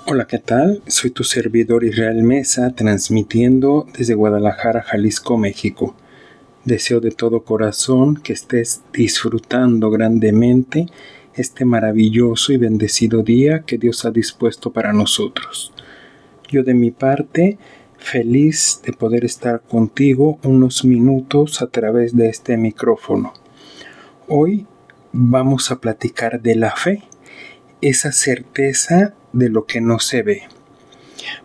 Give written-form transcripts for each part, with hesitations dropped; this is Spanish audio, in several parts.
Hola, ¿qué tal? Soy tu servidor Israel Mesa, transmitiendo desde Guadalajara, Jalisco, México. Deseo de todo corazón que estés disfrutando grandemente este maravilloso y bendecido día que Dios ha dispuesto para nosotros. Yo de mi parte, feliz de poder estar contigo unos minutos a través de este micrófono. Hoy vamos a platicar de la fe, esa certeza de lo que no se ve,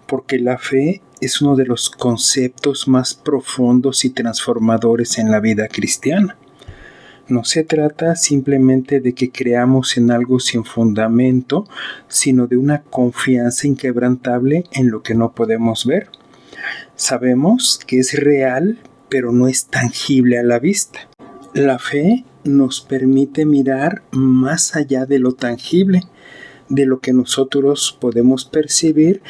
porque la fe es uno de los conceptos más profundos y transformadores en la vida cristiana. No se trata simplemente de que creamos en algo sin fundamento, sino de una confianza inquebrantable en lo que no podemos ver. Sabemos que es real, pero no es tangible a la vista. La fe nos permite mirar más allá de lo tangible, de lo que nosotros podemos percibir,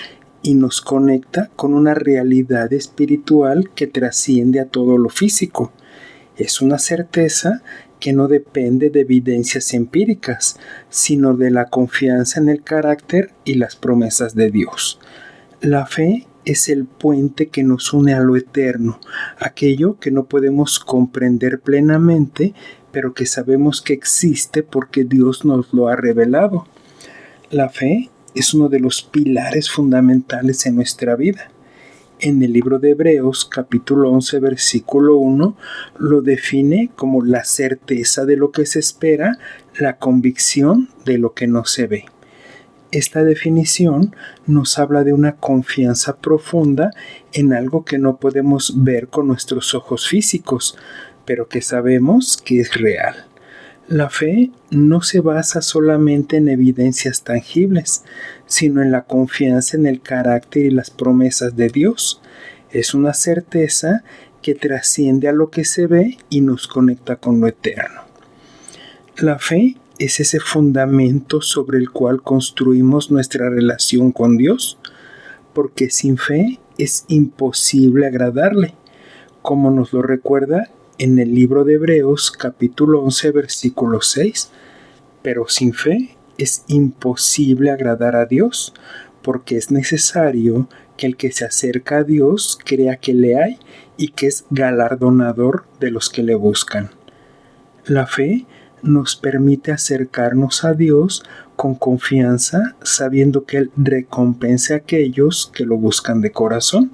y nos conecta con una realidad espiritual que trasciende a todo lo físico. Es una certeza que no depende de evidencias empíricas, sino de la confianza en el carácter y las promesas de Dios. La fe es el puente que nos une a lo eterno, aquello que no podemos comprender plenamente, pero que sabemos que existe porque Dios nos lo ha revelado. La fe es uno de los pilares fundamentales en nuestra vida. En el libro de Hebreos, capítulo 11, versículo 1, lo define como la certeza de lo que se espera, la convicción de lo que no se ve. Esta definición nos habla de una confianza profunda en algo que no podemos ver con nuestros ojos físicos, pero que sabemos que es real. La fe no se basa solamente en evidencias tangibles, sino en la confianza en el carácter y las promesas de Dios. Es una certeza que trasciende a lo que se ve y nos conecta con lo eterno. La fe es ese fundamento sobre el cual construimos nuestra relación con Dios, porque sin fe es imposible agradarle, como nos lo recuerda en el libro de Hebreos, capítulo 11, versículo 6. Pero sin fe es imposible agradar a Dios, porque es necesario que el que se acerca a Dios crea que le hay y que es galardonador de los que le buscan. La fe nos permite acercarnos a Dios con confianza, sabiendo que Él recompensa a aquellos que lo buscan de corazón.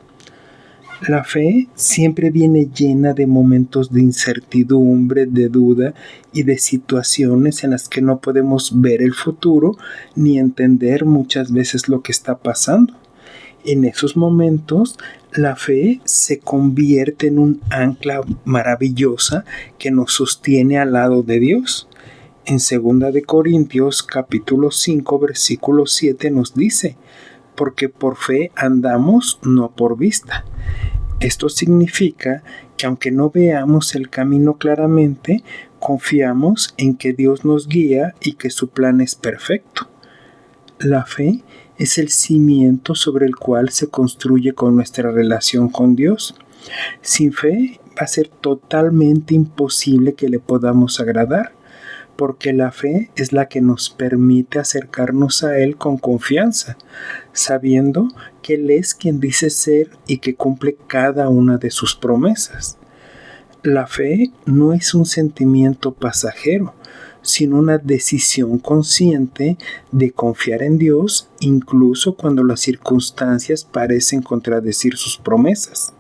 La fe siempre viene llena de momentos de incertidumbre, de duda y de situaciones en las que no podemos ver el futuro ni entender muchas veces lo que está pasando. En esos momentos, la fe se convierte en un ancla maravillosa que nos sostiene al lado de Dios. En 2 de Corintios, capítulo 5, versículo 7 nos dice: porque por fe andamos, no por vista. Esto significa que aunque no veamos el camino claramente, confiamos en que Dios nos guía y que su plan es perfecto. La fe es el cimiento sobre el cual se construye con nuestra relación con Dios. Sin fe va a ser totalmente imposible que le podamos agradar, porque la fe es la que nos permite acercarnos a Él con confianza, sabiendo que Él es quien dice ser y que cumple cada una de sus promesas. La fe no es un sentimiento pasajero, sino una decisión consciente de confiar en Dios, incluso cuando las circunstancias parecen contradecir sus promesas.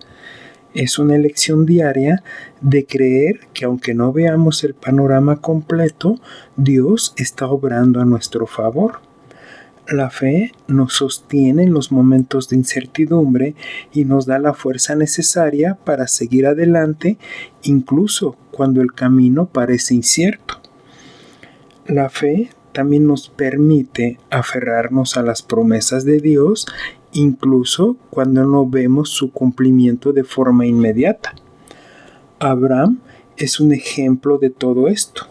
Es una elección diaria de creer que aunque no veamos el panorama completo, Dios está obrando a nuestro favor. La fe nos sostiene en los momentos de incertidumbre y nos da la fuerza necesaria para seguir adelante, incluso cuando el camino parece incierto. La fe también nos permite aferrarnos a las promesas de Dios, incluso cuando no vemos su cumplimiento de forma inmediata. Abraham es un ejemplo de todo esto.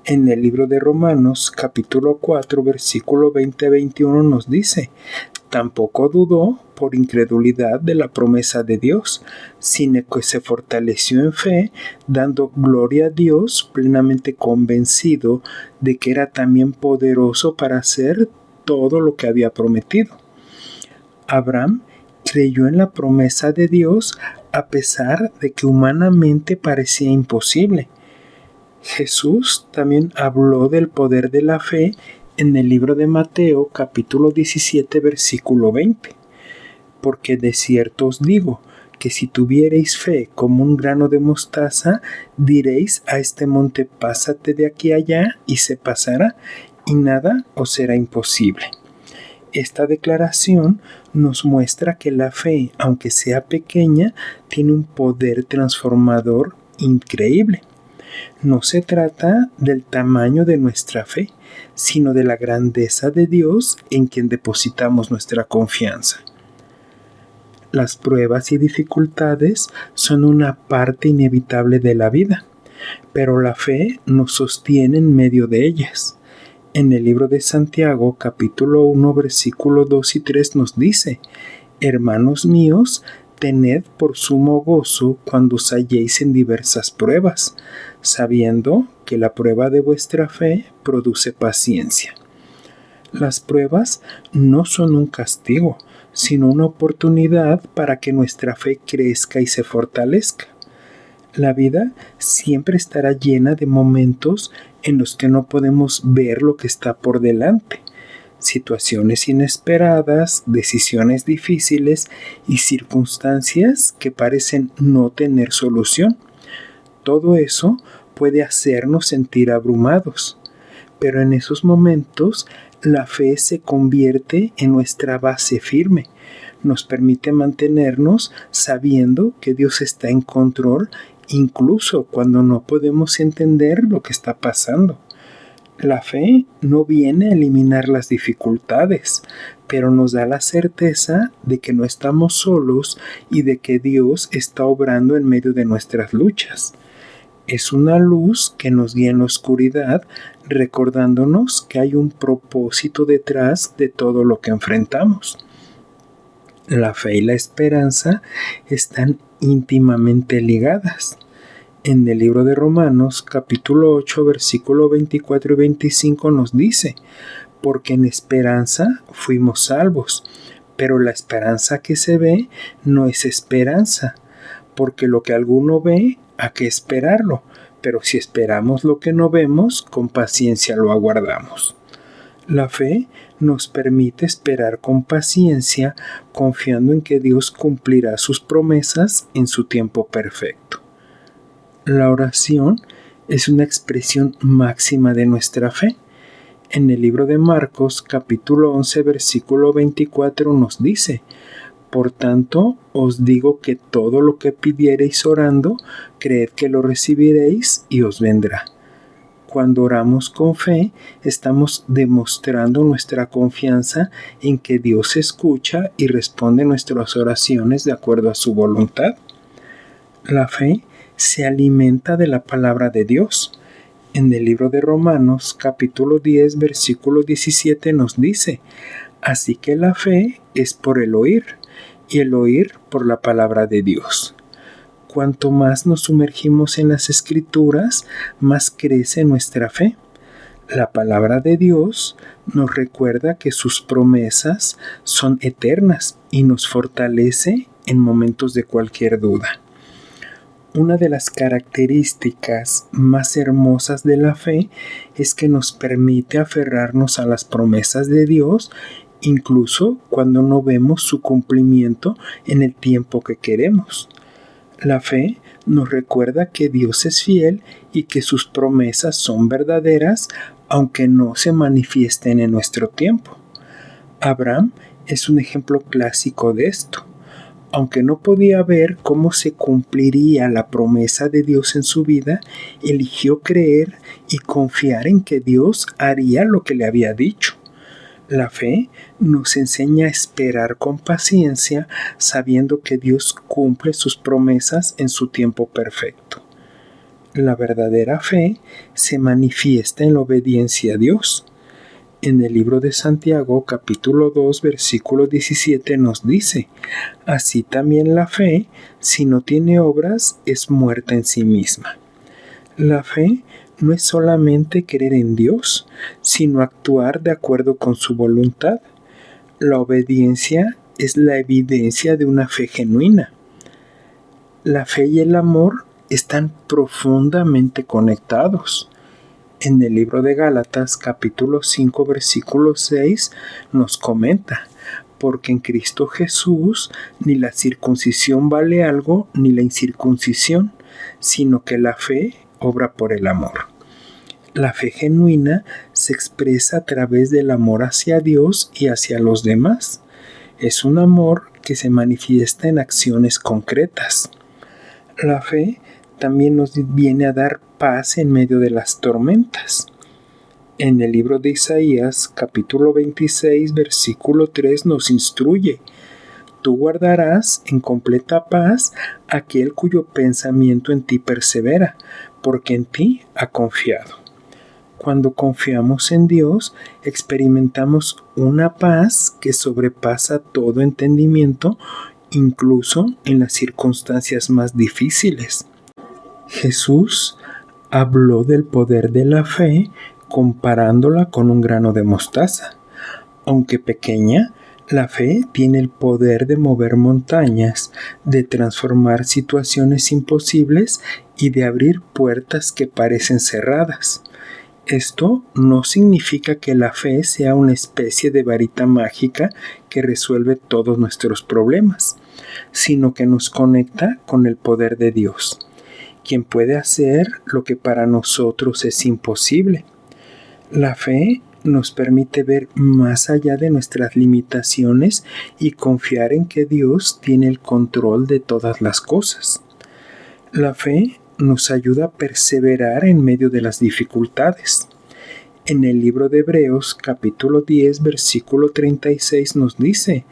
En el libro de Romanos, capítulo 4, versículo 20-21 nos dice: tampoco dudó por incredulidad de la promesa de Dios, sino que se fortaleció en fe, dando gloria a Dios, plenamente convencido de que era también poderoso para hacer todo lo que había prometido. Abraham creyó en la promesa de Dios a pesar de que humanamente parecía imposible. Jesús también habló del poder de la fe en el libro de Mateo, capítulo 17, versículo 20. Porque de cierto os digo, que si tuviereis fe como un grano de mostaza, diréis a este monte, pásate de aquí allá, y se pasará, y nada os será imposible. Esta declaración nos muestra que la fe, aunque sea pequeña, tiene un poder transformador increíble. No se trata del tamaño de nuestra fe, sino de la grandeza de Dios en quien depositamos nuestra confianza. Las pruebas y dificultades son una parte inevitable de la vida, pero la fe nos sostiene en medio de ellas. En el libro de Santiago, capítulo 1, versículos 2 y 3 nos dice: Hermanos míos, tened por sumo gozo cuando os halléis en diversas pruebas, sabiendo que la prueba de vuestra fe produce paciencia. Las pruebas no son un castigo, sino una oportunidad para que nuestra fe crezca y se fortalezca. La vida siempre estará llena de momentos en los que no podemos ver lo que está por delante. Situaciones inesperadas, decisiones difíciles y circunstancias que parecen no tener solución. Todo eso puede hacernos sentir abrumados, pero en esos momentos la fe se convierte en nuestra base firme. Nos permite mantenernos sabiendo que Dios está en control, incluso cuando no podemos entender lo que está pasando. La fe no viene a eliminar las dificultades, pero nos da la certeza de que no estamos solos y de que Dios está obrando en medio de nuestras luchas. Es una luz que nos guía en la oscuridad, recordándonos que hay un propósito detrás de todo lo que enfrentamos. La fe y la esperanza están íntimamente ligadas. En el libro de Romanos, capítulo 8, versículo 24 y 25 nos dice: porque en esperanza fuimos salvos, pero la esperanza que se ve no es esperanza, porque lo que alguno ve, ¿a qué esperarlo? Pero si esperamos lo que no vemos, con paciencia lo aguardamos. La fe nos permite esperar con paciencia, confiando en que Dios cumplirá sus promesas en su tiempo perfecto. La oración es una expresión máxima de nuestra fe. En el libro de Marcos, capítulo 11, versículo 24 nos dice: por tanto, os digo que todo lo que pidiereis orando, creed que lo recibiréis y os vendrá. Cuando oramos con fe, estamos demostrando nuestra confianza en que Dios escucha y responde nuestras oraciones de acuerdo a su voluntad. La fe se alimenta de la palabra de Dios. En el libro de Romanos, capítulo 10, versículo 17 nos dice: así que la fe es por el oír, y el oír por la palabra de Dios. Cuanto más nos sumergimos en las Escrituras, más crece nuestra fe. La palabra de Dios nos recuerda que sus promesas son eternas y nos fortalece en momentos de cualquier duda. Una de las características más hermosas de la fe es que nos permite aferrarnos a las promesas de Dios, incluso cuando no vemos su cumplimiento en el tiempo que queremos. La fe nos recuerda que Dios es fiel y que sus promesas son verdaderas, aunque no se manifiesten en nuestro tiempo. Abraham es un ejemplo clásico de esto. Aunque no podía ver cómo se cumpliría la promesa de Dios en su vida, eligió creer y confiar en que Dios haría lo que le había dicho. La fe nos enseña a esperar con paciencia, sabiendo que Dios cumple sus promesas en su tiempo perfecto. La verdadera fe se manifiesta en la obediencia a Dios. En el libro de Santiago, capítulo 2, versículo 17 nos dice: así también la fe, si no tiene obras, es muerta en sí misma. La fe no es solamente creer en Dios, sino actuar de acuerdo con su voluntad. La obediencia es la evidencia de una fe genuina. La fe y el amor están profundamente conectados. En el libro de Gálatas, capítulo 5, versículo 6, nos comenta: porque en Cristo Jesús ni la circuncisión vale algo, ni la incircuncisión, sino que la fe obra por el amor. La fe genuina se expresa a través del amor hacia Dios y hacia los demás. Es un amor que se manifiesta en acciones concretas. La fe también nos viene a dar paz en medio de las tormentas. En el libro de Isaías, capítulo 26, versículo 3, nos instruye: tú guardarás en completa paz aquel cuyo pensamiento en ti persevera, porque en ti ha confiado. Cuando confiamos en Dios, experimentamos una paz que sobrepasa todo entendimiento, incluso en las circunstancias más difíciles. Jesús habló del poder de la fe comparándola con un grano de mostaza. Aunque pequeña, la fe tiene el poder de mover montañas, de transformar situaciones imposibles y de abrir puertas que parecen cerradas. Esto no significa que la fe sea una especie de varita mágica que resuelve todos nuestros problemas, sino que nos conecta con el poder de Dios, quien puede hacer lo que para nosotros es imposible. La fe nos permite ver más allá de nuestras limitaciones y confiar en que Dios tiene el control de todas las cosas. La fe nos ayuda a perseverar en medio de las dificultades. En el libro de Hebreos, capítulo 10, versículo 36 nos dice: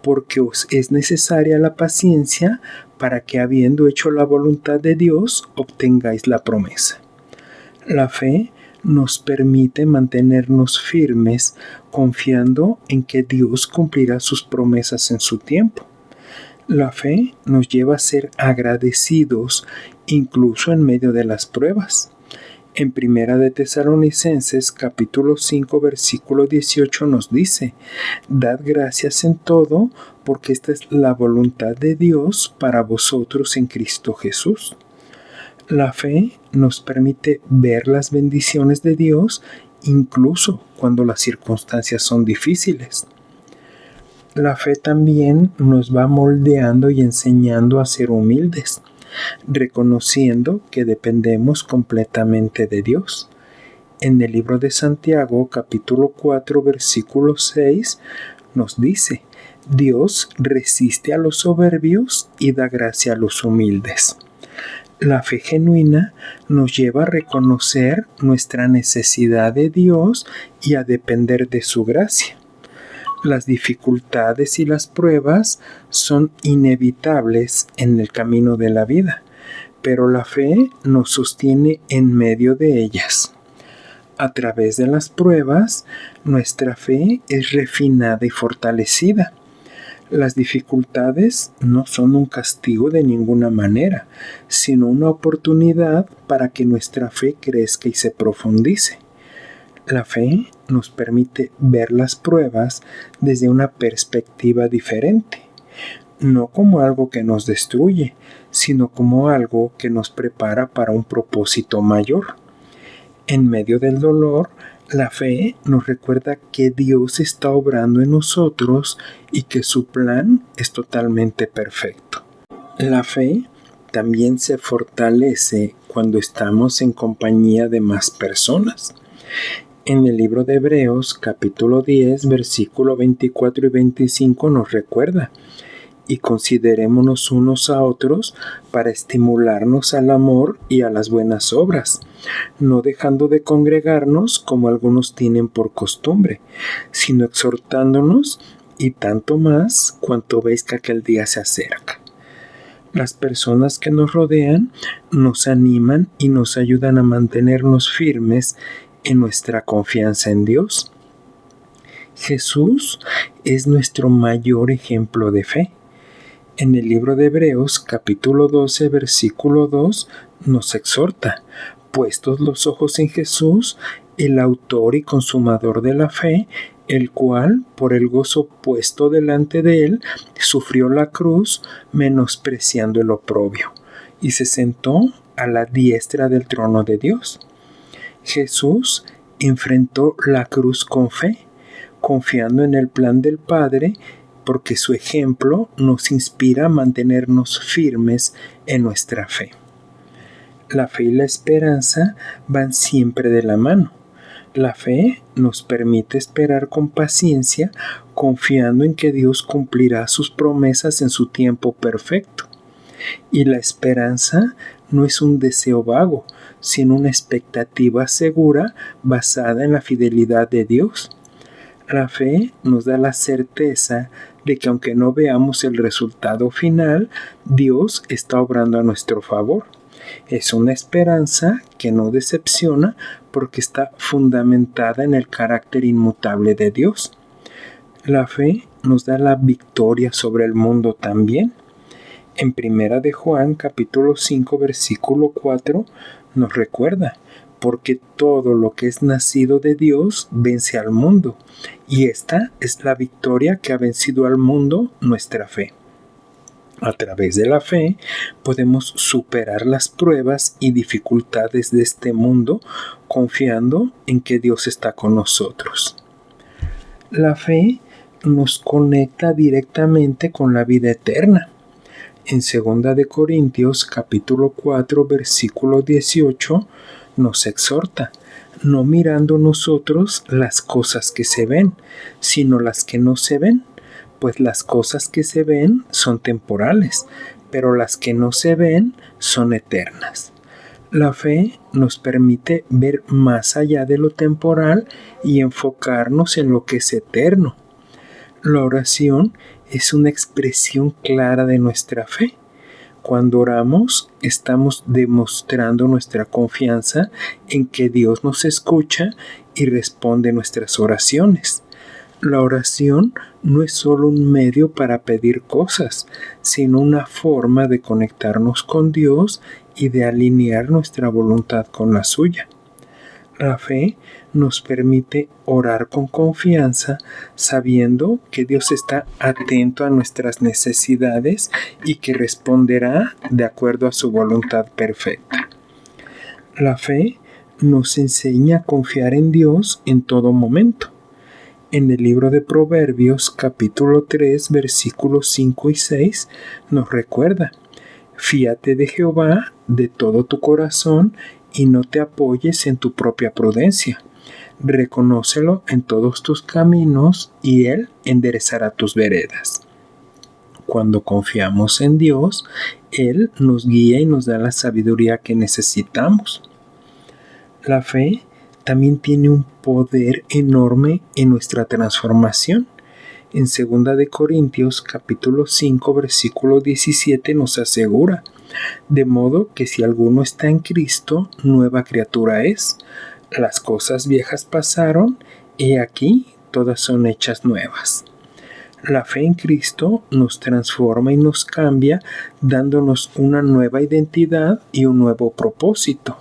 porque os es necesaria la paciencia para que, habiendo hecho la voluntad de Dios, obtengáis la promesa. La fe nos permite mantenernos firmes, confiando en que Dios cumplirá sus promesas en su tiempo. La fe nos lleva a ser agradecidos incluso en medio de las pruebas. En Primera de Tesalonicenses, capítulo 5, versículo 18 nos dice: dad gracias en todo, porque esta es la voluntad de Dios para vosotros en Cristo Jesús. La fe nos permite ver las bendiciones de Dios incluso cuando las circunstancias son difíciles. La fe también nos va moldeando y enseñando a ser humildes, reconociendo que dependemos completamente de Dios. En el libro de Santiago, capítulo 4, versículo 6, nos dice: Dios resiste a los soberbios y da gracia a los humildes. La fe genuina nos lleva a reconocer nuestra necesidad de Dios y a depender de su gracia. Las dificultades y las pruebas son inevitables en el camino de la vida, pero la fe nos sostiene en medio de ellas. A través de las pruebas, nuestra fe es refinada y fortalecida. Las dificultades no son un castigo de ninguna manera, sino una oportunidad para que nuestra fe crezca y se profundice. La fe nos permite ver las pruebas desde una perspectiva diferente, no como algo que nos destruye, sino como algo que nos prepara para un propósito mayor. En medio del dolor, la fe nos recuerda que Dios está obrando en nosotros y que su plan es totalmente perfecto. La fe también se fortalece cuando estamos en compañía de más personas. En el libro de Hebreos, capítulo 10, versículo 24 y 25 nos recuerda: y considerémonos unos a otros para estimularnos al amor y a las buenas obras, no dejando de congregarnos como algunos tienen por costumbre, sino exhortándonos, y tanto más cuanto veis que aquel día se acerca. Las personas que nos rodean nos animan y nos ayudan a mantenernos firmes en nuestra confianza en Dios. Jesús es nuestro mayor ejemplo de fe. En el libro de Hebreos, capítulo 12, versículo 2, nos exhorta: puestos los ojos en Jesús, el autor y consumador de la fe, el cual, por el gozo puesto delante de él, sufrió la cruz, menospreciando el oprobio, y se sentó a la diestra del trono de Dios. Jesús enfrentó la cruz con fe, confiando en el plan del Padre, porque su ejemplo nos inspira a mantenernos firmes en nuestra fe. La fe y la esperanza van siempre de la mano. La fe nos permite esperar con paciencia, confiando en que Dios cumplirá sus promesas en su tiempo perfecto. Y la esperanza no es un deseo vago, sino una expectativa segura basada en la fidelidad de Dios. La fe nos da la certeza de que aunque no veamos el resultado final, Dios está obrando a nuestro favor. Es una esperanza que no decepciona porque está fundamentada en el carácter inmutable de Dios. La fe nos da la victoria sobre el mundo también. En 1 de Juan, capítulo 5, versículo 4, nos recuerda: porque todo lo que es nacido de Dios vence al mundo, y esta es la victoria que ha vencido al mundo, nuestra fe. A través de la fe podemos superar las pruebas y dificultades de este mundo, confiando en que Dios está con nosotros. La fe nos conecta directamente con la vida eterna. En 2 de Corintios, capítulo 4, versículo 18, nos exhorta: no mirando nosotros las cosas que se ven, sino las que no se ven, pues las cosas que se ven son temporales, pero las que no se ven son eternas. La fe nos permite ver más allá de lo temporal y enfocarnos en lo que es eterno. La oración es una expresión clara de nuestra fe. Cuando oramos, estamos demostrando nuestra confianza en que Dios nos escucha y responde nuestras oraciones. La oración no es solo un medio para pedir cosas, sino una forma de conectarnos con Dios y de alinear nuestra voluntad con la suya. La fe nos permite orar con confianza, sabiendo que Dios está atento a nuestras necesidades y que responderá de acuerdo a su voluntad perfecta. La fe nos enseña a confiar en Dios en todo momento. En el libro de Proverbios, capítulo 3, versículos 5 y 6, nos recuerda: fíate de Jehová de todo tu corazón y no te apoyes en tu propia prudencia. Reconócelo en todos tus caminos y Él enderezará tus veredas. Cuando confiamos en Dios, Él nos guía y nos da la sabiduría que necesitamos. La fe también tiene un poder enorme en nuestra transformación. En 2 de Corintios, capítulo 5, versículo 17 nos asegura: de modo que si alguno está en Cristo, nueva criatura es. Las cosas viejas pasaron, he aquí, todas son hechas nuevas. La fe en Cristo nos transforma y nos cambia, dándonos una nueva identidad y un nuevo propósito.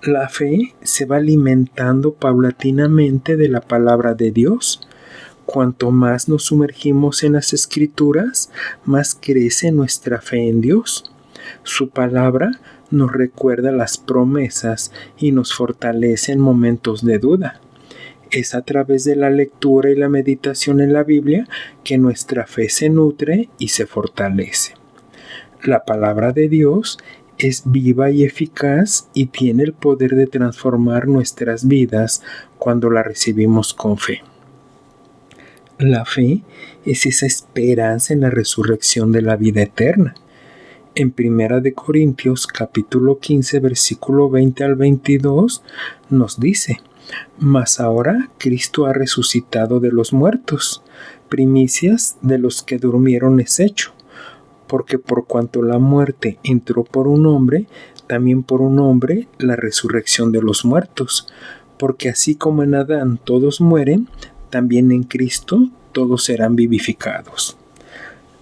La fe se va alimentando paulatinamente de la palabra de Dios. Cuanto más nos sumergimos en las Escrituras, más crece nuestra fe en Dios. Su palabra nos recuerda las promesas y nos fortalece en momentos de duda. Es a través de la lectura y la meditación en la Biblia que nuestra fe se nutre y se fortalece. La palabra de Dios es viva y eficaz y tiene el poder de transformar nuestras vidas cuando la recibimos con fe. La fe es esa esperanza en la resurrección de la vida eterna. En 1 de Corintios capítulo 15 versículo 20 al 22 nos dice: mas ahora Cristo ha resucitado de los muertos, primicias de los que durmieron es hecho. Porque por cuanto la muerte entró por un hombre, también por un hombre la resurrección de los muertos. Porque así como en Adán todos mueren, también en Cristo todos serán vivificados.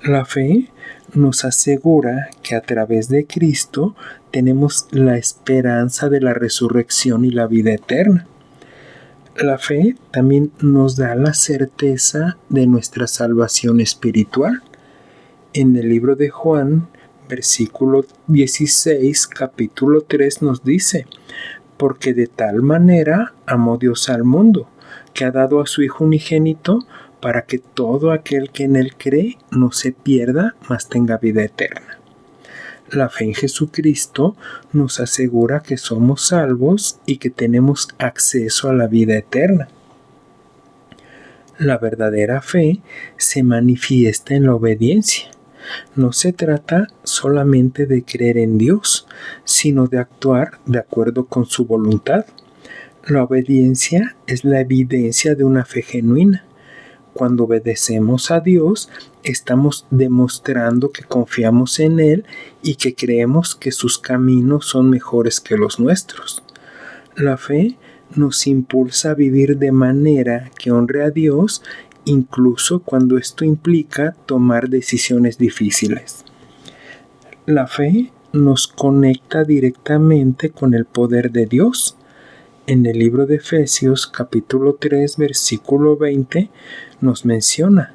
La fe nos asegura que a través de Cristo tenemos la esperanza de la resurrección y la vida eterna. La fe también nos da la certeza de nuestra salvación espiritual. En el libro de Juan, versículo 16, capítulo 3 nos dice: porque de tal manera amó Dios al mundo, que ha dado a su Hijo unigénito, para que todo aquel que en Él cree no se pierda, mas tenga vida eterna. La fe en Jesucristo nos asegura que somos salvos y que tenemos acceso a la vida eterna. La verdadera fe se manifiesta en la obediencia. No se trata solamente de creer en Dios, sino de actuar de acuerdo con su voluntad. La obediencia es la evidencia de una fe genuina. Cuando obedecemos a Dios, estamos demostrando que confiamos en Él y que creemos que sus caminos son mejores que los nuestros. La fe nos impulsa a vivir de manera que honre a Dios, incluso cuando esto implica tomar decisiones difíciles. La fe nos conecta directamente con el poder de Dios. En el libro de Efesios, capítulo 3, versículo 20, nos menciona: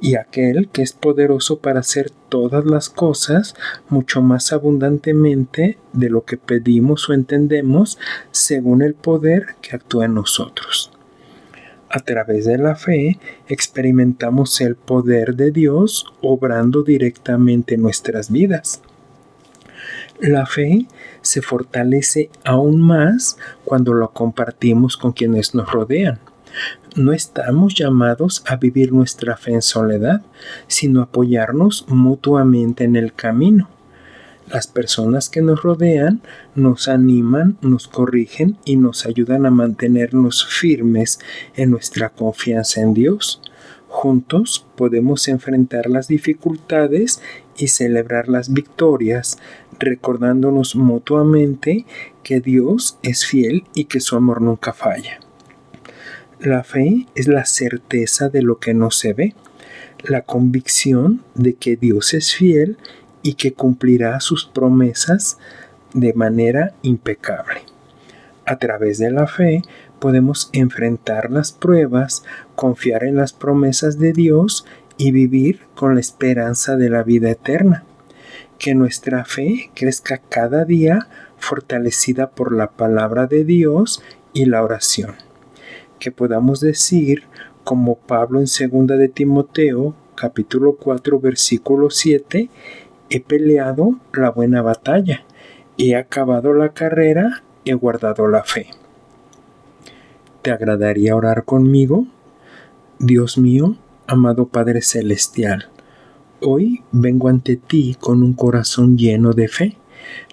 y aquel que es poderoso para hacer todas las cosas mucho más abundantemente de lo que pedimos o entendemos, según el poder que actúa en nosotros. A través de la fe experimentamos el poder de Dios obrando directamente en nuestras vidas. La fe se fortalece aún más cuando lo compartimos con quienes nos rodean. No estamos llamados a vivir nuestra fe en soledad, sino a apoyarnos mutuamente en el camino. Las personas que nos rodean nos animan, nos corrigen y nos ayudan a mantenernos firmes en nuestra confianza en Dios. Juntos podemos enfrentar las dificultades y celebrar las victorias, recordándonos mutuamente que Dios es fiel y que su amor nunca falla. La fe es la certeza de lo que no se ve, la convicción de que Dios es fiel y que cumplirá sus promesas de manera impecable. A través de la fe podemos enfrentar las pruebas, confiar en las promesas de Dios y vivir con la esperanza de la vida eterna. Que nuestra fe crezca cada día, fortalecida por la palabra de Dios y la oración. Que podamos decir, como Pablo en 2 de Timoteo, capítulo 4, versículo 7, he peleado la buena batalla, he acabado la carrera, he guardado la fe. ¿Te agradaría orar conmigo? Dios mío, amado Padre Celestial, hoy vengo ante ti con un corazón lleno de fe,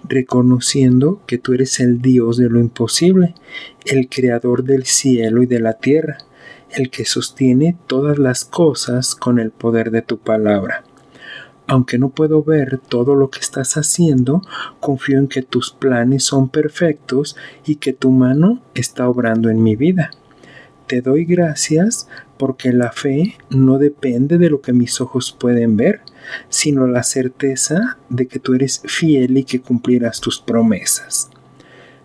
reconociendo que tú eres el Dios de lo imposible, el creador del cielo y de la tierra, el que sostiene todas las cosas con el poder de tu palabra. Aunque no puedo ver todo lo que estás haciendo, confío en que tus planes son perfectos y que tu mano está obrando en mi vida. Te doy gracias porque la fe no depende de lo que mis ojos pueden ver, sino la certeza de que tú eres fiel y que cumplirás tus promesas.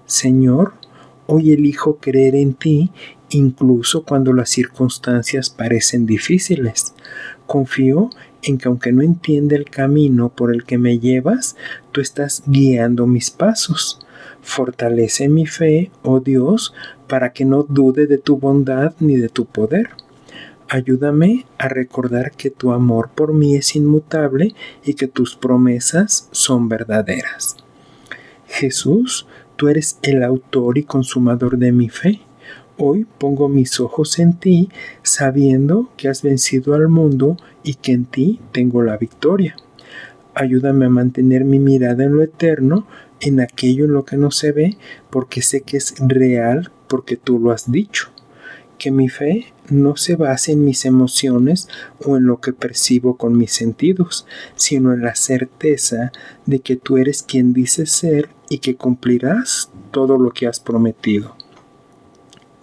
Señor, hoy elijo creer en ti incluso cuando las circunstancias parecen difíciles. Confío en que aunque no entienda el camino por el que me llevas, tú estás guiando mis pasos. Fortalece mi fe, oh Dios, para que no dude de tu bondad ni de tu poder. Ayúdame a recordar que tu amor por mí es inmutable y que tus promesas son verdaderas. Jesús, tú eres el autor y consumador de mi fe. Hoy pongo mis ojos en ti, sabiendo que has vencido al mundo y que en ti tengo la victoria. Ayúdame a mantener mi mirada en lo eterno, en aquello en lo que no se ve, porque sé que es real, porque tú lo has dicho. Que mi fe no se base en mis emociones o en lo que percibo con mis sentidos, sino en la certeza de que tú eres quien dices ser y que cumplirás todo lo que has prometido.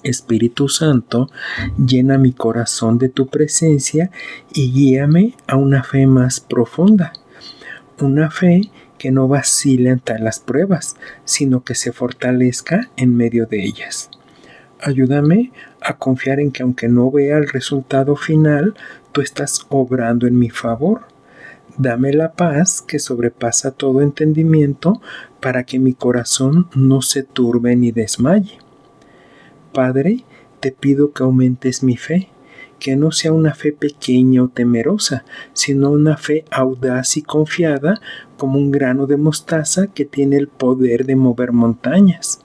Espíritu Santo, llena mi corazón de tu presencia y guíame a una fe más profunda. Una fe que no vacile ante las pruebas, sino que se fortalezca en medio de ellas. Ayúdame a confiar en que aunque no vea el resultado final, tú estás obrando en mi favor. Dame la paz que sobrepasa todo entendimiento para que mi corazón no se turbe ni desmaye. Padre, te pido que aumentes mi fe, que no sea una fe pequeña o temerosa, sino una fe audaz y confiada como un grano de mostaza que tiene el poder de mover montañas.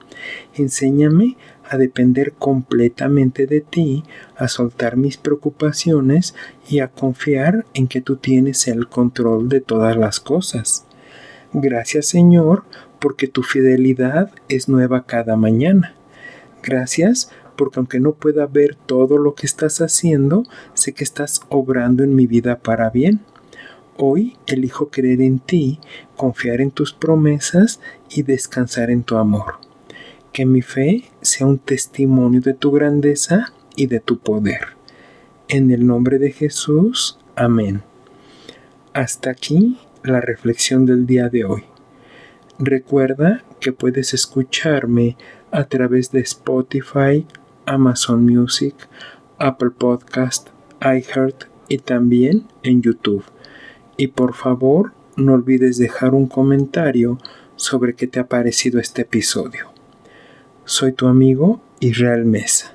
Enséñame a depender completamente de ti, a soltar mis preocupaciones y a confiar en que tú tienes el control de todas las cosas. Gracias, Señor, porque tu fidelidad es nueva cada mañana. Gracias porque aunque no pueda ver todo lo que estás haciendo, sé que estás obrando en mi vida para bien. Hoy elijo creer en ti, confiar en tus promesas y descansar en tu amor. Que mi fe sea un testimonio de tu grandeza y de tu poder. En el nombre de Jesús, amén. Hasta aquí la reflexión del día de hoy. Recuerda que puedes escucharme a través de Spotify, Amazon Music, Apple Podcast, iHeart y también en YouTube. Y por favor, no olvides dejar un comentario sobre qué te ha parecido este episodio. Soy tu amigo Israel Mesa.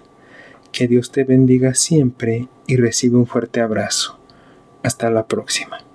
Que Dios te bendiga siempre y recibe un fuerte abrazo. Hasta la próxima.